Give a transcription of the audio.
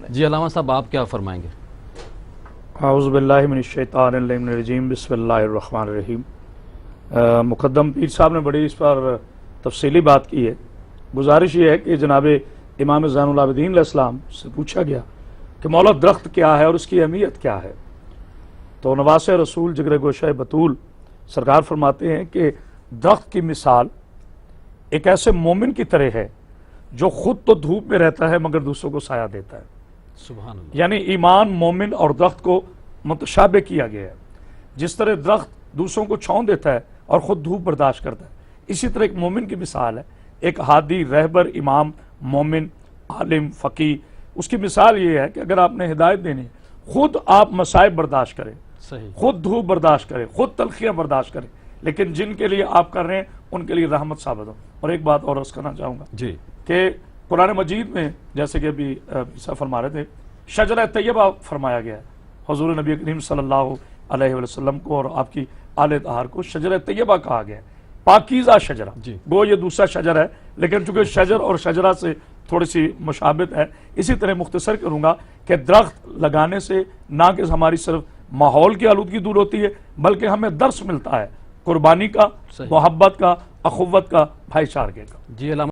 जी अलामा साहब, आप क्या फरमाएंगे? औज़ुबिल्लाहिमिनश्शैतानिर्रजीम बिस्मिल्लाहिर्रहमानिर्रहीम। मुक़द्दम पीर साहब ने बड़ी इस पर तफसीली बात की है। गुजारिश ये है कि जनाब इमाम ज़ैनुल आबिदीन अलैहिस्सलाम से पूछा गया कि मौला दरख्त क्या है और उसकी अहमियत क्या है, तो नवासे रसूल जिगर गोशा बतूल सरकार फरमाते हैं कि दरख्त की मिसाल एक ऐसे मोमिन की तरह है जो खुद तो धूप में रहता है मगर दूसरों को साया देता है। सुभान अल्लाह। यानी ईमान, मोमिन और दरख्त को मुतशाबे किया गया है। जिस तरह दरख्त दूसरों को छांव देता है और खुद धूप बर्दाश्त करता है, इसी तरह एक मोमिन की मिसाल है। एक हादी, रहबर, इमाम, मोमिन, आलिम, फ़की, उसकी मिसाल ये है कि अगर आपने हिदायत देनी है, खुद आप मसाइब बर्दाश्त करें, सही, खुद धूप बर्दाश्त करें, खुद तलखियां बर्दाश्त करें, लेकिन जिनके लिए आप कर रहे हैं उनके लिए रहमत साबित हो। और एक बात और अर्ज करना चाहूँगा जी, कि कुरान मजीद में जैसे कि अभी ईसा फरमा रहे थे, शजरा तैयबा फरमाया गया है। हुजूर नबी करीम सल्लल्लाहु अलैहि वसल्लम को और आपकी आले तहार को शजरा तैयबा कहा गया है, पाकीज़ा शजरा। गो ये दूसरा शजर है, लेकिन चूंकि शजर और शजरा से थोड़ी सी मुशाबित है, इसी तरह मुख्तसर करूंगा कि दरख्त लगाने से ना कि हमारी सिर्फ माहौल की आलूदगी दूर होती है, बल्कि हमें दर्स मिलता है कुर्बानी का, मोहब्बत का, अखुव्वत का, भाईचारे का। जी अलामा